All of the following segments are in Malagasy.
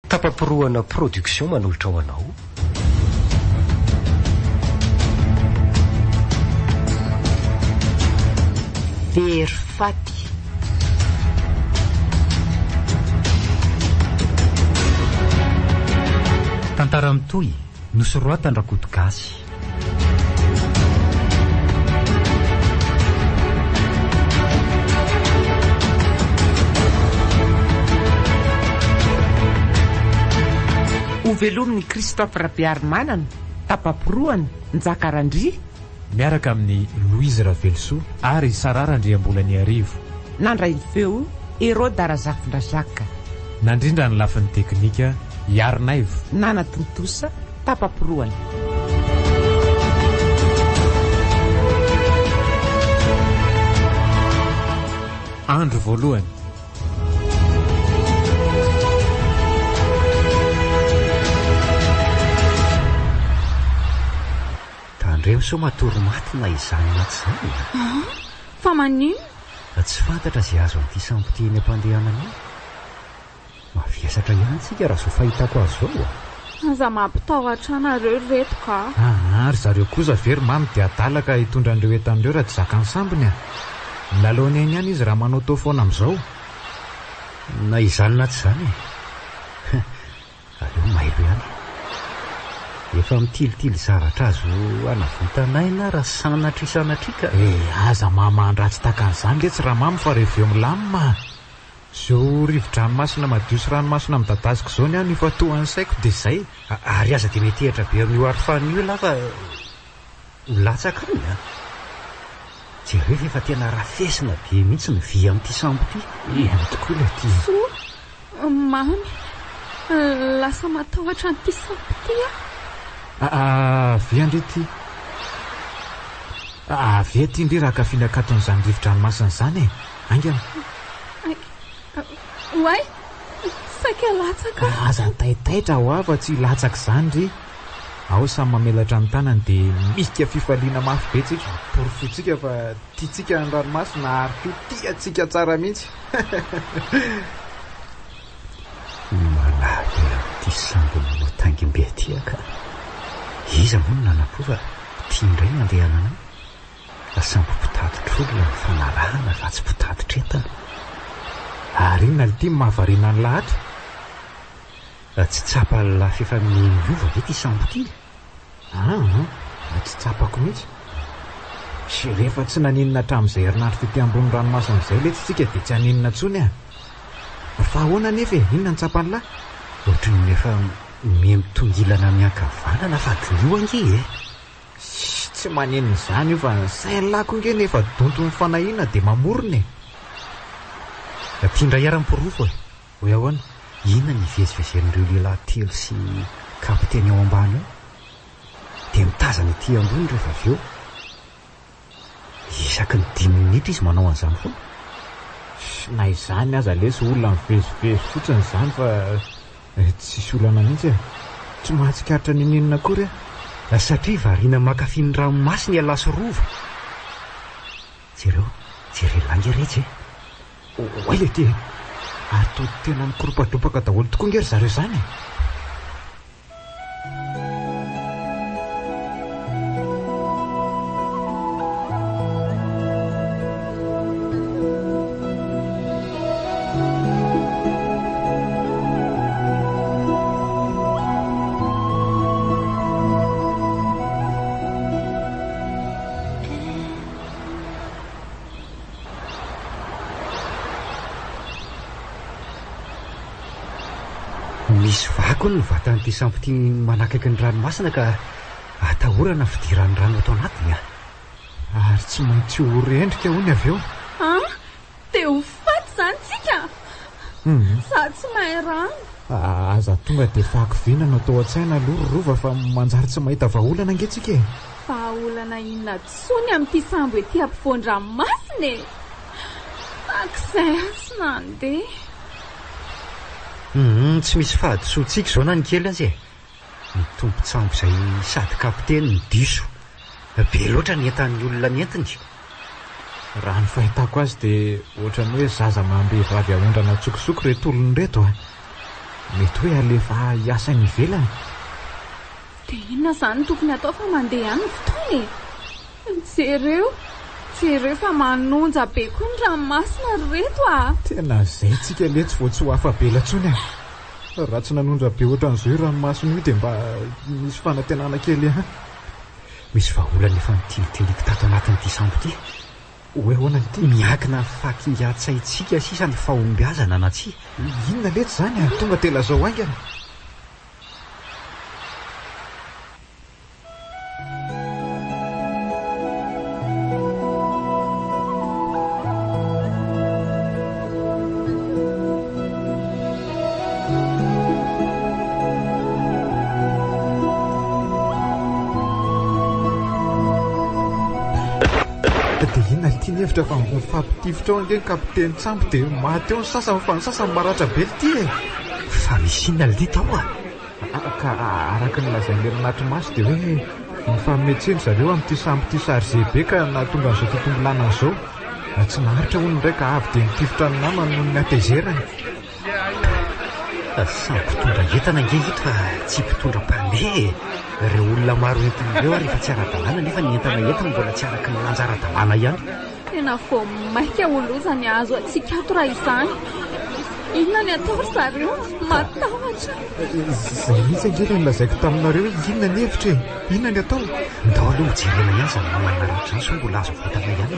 Tapaporoana production manolotra ho anao. Verifaty. Tantara mitohy nosoroatan Rakoto Gasy. Ovelominy Christophe Rabiarimanana, tapaporoana Njakarandria, Miaraka amin'ny Louise Ravelsoa ary Sarara Andriambolany Arivo. nandray feo Hero Darazafindrazaka, Nandrindra ny lafin'ny teknika Yarnaivo. Nana Tontosa, tapaporoana. Andro voalohany. Tandreo so matory maty na izany maty izany. Fa manino? Tsy fantatra izay azo an'ity sampotiny ampandehanana io. Maviasatra ihany tsika raha so fahitako azy zao. Aza mampitahotra anareo reto ka. Ary zareo kosa very mamy dia adalaka hitondra an'ireo etan'ireo raha tsy zakany sambony a. Milalao ny ihany izy raha manao tao foana amin'izao. Na izany na tsy izany. Aleo mailo ihany. Efa mitilitily zavatra azo anavotanaina raha sanatrika. Aza mamandratsy takan'izany le tsy raha mamy fa rehefa eo milamina. Zao rivo-dranomasina madio sy ranomasina midadaziko zao ny any efa tohan'ny saiko dia izay. Ary aza dia mety ehatra be amin'io arofan'io lafa latsaka any a. Jereo efa tena rafesina be mihitsy ny vy amin'ity sambo ity. Eny tokoa ilay ity. Mamy, lasa matahotra an'ity sambo ity Avy andry ity. Avy ety indry raha kafiana katon'izany rivo-dranomasina izany e. Angana. Oay, saika latsaka. Aza taitaitra ho afa tsy latsaka izany ry. Ao samy mamelatra ny tanany dia misika fifaliana mafy be tsika. Porofotsika fa tiatsika ny ranomasina ary ko tiatsika tsara mihitsy. Malaky amin'ity sambo manao tangim-be aty ka. Iza moa no nanampo fa tia indray mandehanana. Sambo mpitaditra olona ny fanarahana raha tsy mpitaditra entana. Ary inona ity mahavariana ny lahatra? Tsy tsapa lafy efa miova ve ity sambo ity? Tsy tsapako mihitsy. Sy rehefa tsy naninona hatramin'izay herinandro tety ambony ranomasina izay le tsika dia tsy haninona intsony a. Fa ahoana nefa e? Inona ny tsapany lahy? Ohatran'ny efa mitongilana miankavanana fa dio ange e. Tsy manenina izany io fa ny sainy lako inge nefa donto ny fanahiana dia mamorona e. Mpindra iara-mipirofo e. Hoe ahoana? Inona ny ivezivezen'ireo lehilahy telo sy kapiteny ao ambany eo? Dia mitazana ety ambony rehefa avy eo. Isaky ny 5 minitra izy manao an'izany foana. Na izany aza lesy olona mivezivezy fotsiny izany fa tsisy olana mihitsy e. Tsy mahatsikaritra ny ninona akory a. Satria variana makafy ny ranomasina iala sy rova. Jereo langy rehetra e. Oay le ty. Ary to tena mikoropadropaka daholo tokoa ngery zareo izany e. Misy vako ny vatan'ity sambo ity manakaiky ny ranomasina ka atahorana fidiran'ny rano ato anatiny a. Ary tsy maintsy ho rendrika hono avy eo. Dia ho faty izany tsika. Za tsy mahay rano. Aza tonga dia fako vinana atao an-tsaina aloha rova fa manjary tsy mahita vahaolana ange-tsika e. Vahaolana inona tsony amin'ity sambo ety ampovoan-dranomasina e. Takizay tsy nandeha. Tsy misy fahadisoantsika izao na ny kely azy e. Ny tompontsambo izay sady kapiteny ny diso. Be loatra ny entan'ny olona mientiny. Raha ny fahitako azy dia ohatran'ny hoe zaza mahambehivavy ahondrana tsokosoko reto olony reto a. mety hoe alefa hiasany ivelany. dia inona izany tokony atao fa mandeha ihany ny fotoana jereo fa manonja be koa ny ranomasina reto tena zay tsika le tsy vao tsy ho afabela ntsony raha tsy nanonja be ohatran'izao ranomasina io dia mba misy fanantenana kely misy vaholana efa nitilitilika tato anatin'ity sambo ity. hoe hoana nyity miakina faky atsaitsika sisa ny fahombiazana na tsy. inona letsy zany tonga tela zao aingana. dia inona ity ny hevitra fa mifampitifitra ao ange ny kapiteny tsambo dia maty eo ny sasany fa ny sasany maratra be ity fa misy inona lita ao ka araka ny lazain'le anatrimaso dia hoe mifanometseny zareo amin'ity sambo ity sarge be ka nahatonga an'izao tontolo lanan'izao tsy naharitra hono ndraika avy dia mitifitra ny namany noho ny atezerany. samy mpitondra entana nge ito fa tsy mpitondra mpandeha. Ireo olona maro entin'ireo ary efa tsy ara-dalàna nefa ny entana entiny mbola tsy araky ny lanjara-dalàna ihany. tena vao maika olozany azo atsika ato raha izany. inona ny atao ry zareo matahotra. zay mihitsy angely nilazaiko taminareo hoe inona ny hevitra inona ny atao. ndao aloha mijerena ihany zany namana rehetra izany so mbola azo vatana ihany.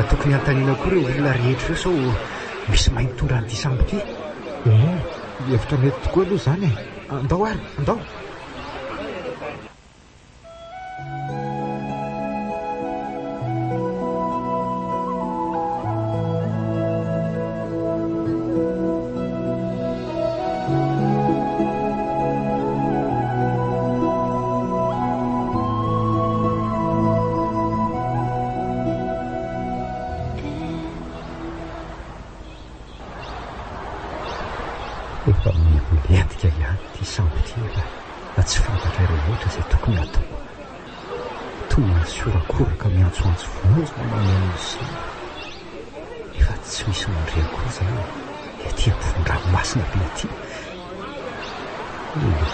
Tokony antaniana koa ireo olona rehetra ireo sao misy mahay mitondra an'ity sambo ity. hevitra mety tokoa aloha zany andao ary andao. efa milentika ihany ty sambo ty fa tsy fantatra ireo loatra izay tokony atao. tonga siorakoraka miantsoantso vonjy manan'izy efa tsy misy mandre akory zany ety ampifondranomasina be ity.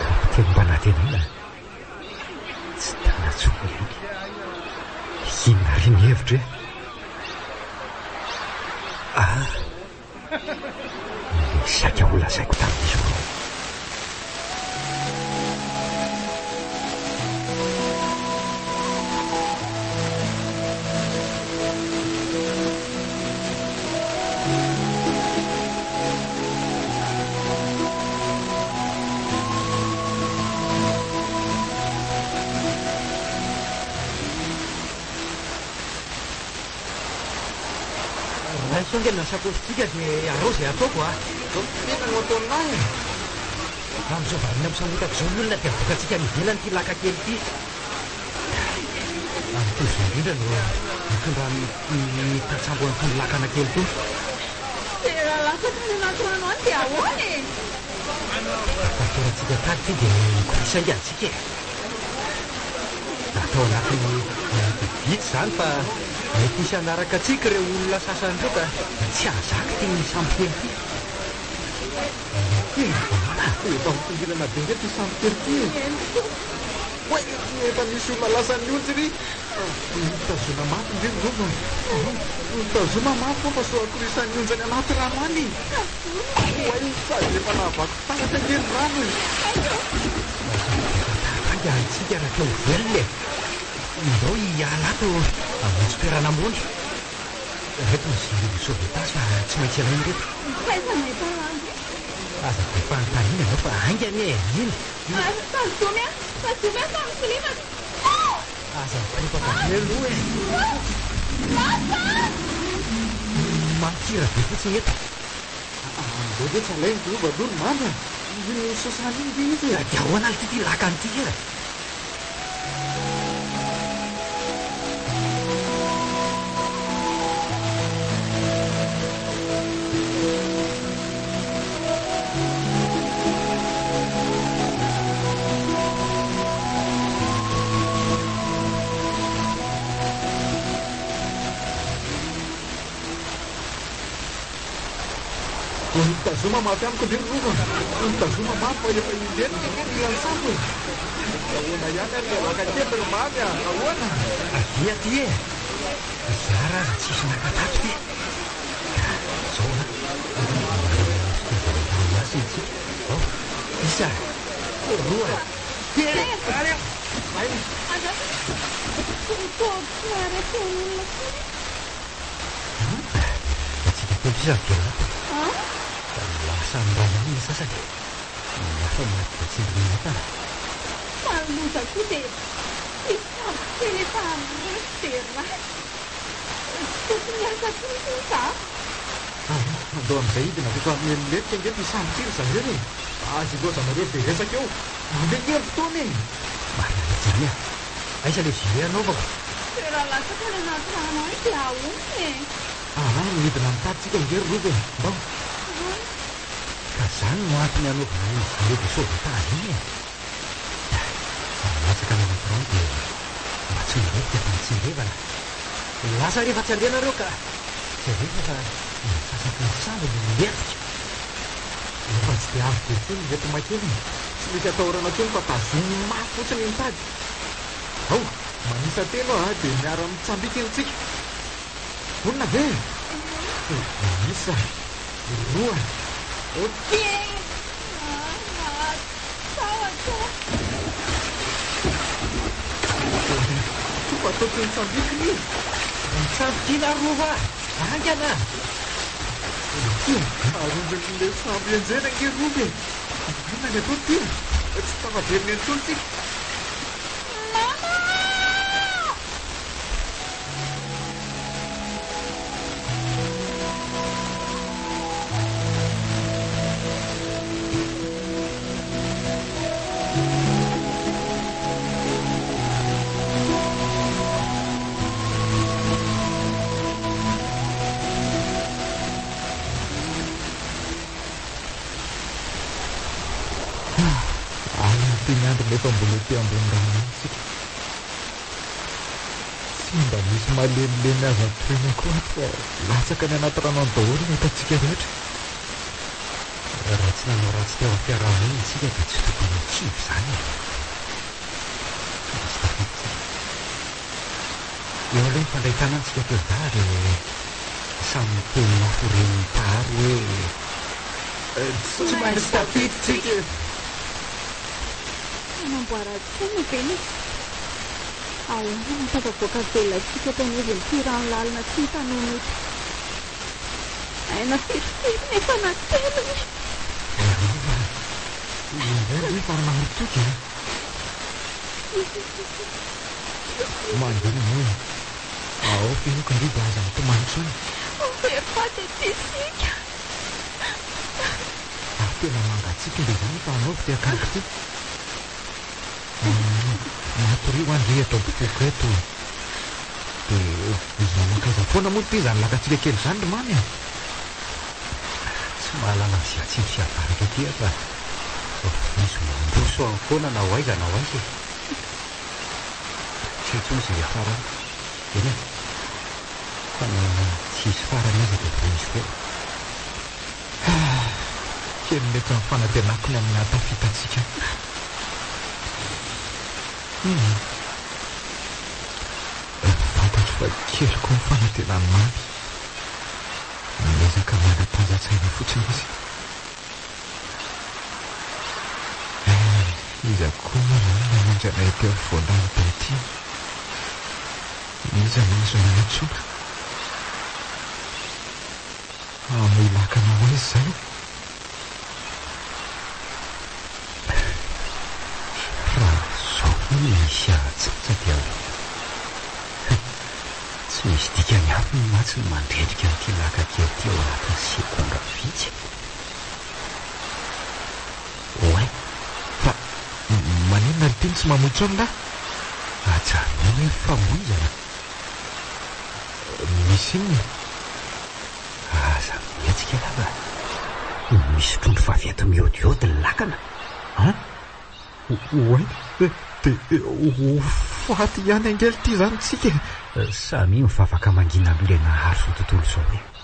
kapiteny mba natenana tsy tanatsony ihany inona ry ny hevitra saka olazaiko tamin'izao. raha isao angely ny sakositsika dia arao izay ataoko tena no ataonay amin'izao varina misamotako izao ny olona dia avokatsika nivelany ty laka kely ity. Amitozy indrindra no mitondra ny tatsambo amin'ny lakana kely to. dia lasa tany anatrano any dia ahoana fatorantsika tady ty dia nikorisangatsika atao anatin'ny bibity zany fa mety isy anaraka atsika ireo olona sasany reo ka tsy azaky ty ny sambo kely ty. efa mitongilana be nge ty sambo kely ty oe efa misy olona lasan'ny oltsy ry mitazona mafy ndreny zao mitazoma mafy fo fa so akorisan'ny onjany anaty rano any oe sady efa nahavako taratra ngely rano anga antsika raha teo velona ndao hialato amintsy toerana ambony reto misy sauvetage fa tsy maintsy alainy reto. kaizana etalany aza de fanontaniana anao fa aingany iny tazomy fa misilima aza mipropakany aloha mankira be fotsiny eto mbao de tsy alainy dova aloha manda sasany iny izy dia ahoana ly ty laka an'ity mitazoma mafy amiko de rova mitazoma mafy fa efa indenika ka ilany sambo ahoana ihany ary lavaka ketiny mamy a ahoana avia ty e zara aza tsisy nakatato ty zao na fitovamasiny tsika ao isa roa areo aina atsika kompisany gelata lasa nirana ny sasany lafa matytsindrina tana maloza koa dia isabokely efa resy de ratsy tokony asa tompony za andao amin'izay idina rehefa mieniletika nge misambotsiry zareo e azy loza nareo be resaka eo mandehery fotoana e marina jany a aisa le zile anaovako toeraha lasaka ny anaty rano any dia ahony e midina mitadytsika ngery rova e mbao ka zany no antony anaovana ny zile de sauvetage iny e latsaka ny anaty rano dia mba tsy miretika fa mitsinrevana lasa rehefa tsy andehanareo ka tsy arefa fa sasaky ny sambo no milerika efa tsy dia avy be foany reto makely tsy misy atahorana tsony fa tazomy mafy fotsiny mitady ao manisa telo a dia miara mitsambika intsika vonina ve isa roa tsofa ataoko mitsambikiny mitsambikina rova angana arovan'le sambo enjena nge rove ina ny atao ty tsy tafaveriny antsony tsika nyandro nefa mbola ty ambony rano sika tsy mba misy malemilemy azy atreny koa fa latsaka ny anaty rano any daholo ny ataontsika rehetra raha tsy nanao ratsy teo ampiarahana isika dia tsy tokony tsivy zany sy tafiditsika eo aloha nyfandraitana antsika teo dary samy tenina foreny pahary hoe tsy maintsy tafiditsika namboarantsony veny ahoana natavavoaka velatsika tanoviny ty rano lalina tsy hitanonety aina firifiry nefa natelony efa marotoky mandena moe ao fenokandridy aza mitomanitsony vefatetesika tena mangatsika le zany fa anaovy ty akaniko ty matorio andrehatra bokoko eto dia izy namakaiza foana moa ty zany lakatsika kely zany ry mamy a tsy mahalala ny ziatsiny fiavaraka ty fa izy mandroso amin'ny foana na ho aiza na ho aiza tsy intsony izay afara eny e fa na tsy hisy farany aza dia vo izy koa kely nefa mifanantenako ny amin'ny atafitatsika fantatro fa keliko mifanantenany mamy miezaka mana-panjatsaina fotsiny izy akoa moa zany namanjanay teo voalany be ty iza nazo nanatsona milakana ho izy zany misy atsatsa dia tsy misy dikany afy ny matsy ny mandrendrika nyty laka kely ty ao anatiny sekondra vitsy oe fa manenona ry teny tsy mamoitsonona ajano hoe famoizana misy inny aza mietsika lava misy trondro faveto miodiody ny lakana oe dia faty ihany angely ty zany tsika samy mivavaka mangina aloha le naharo so tontolo zao hoe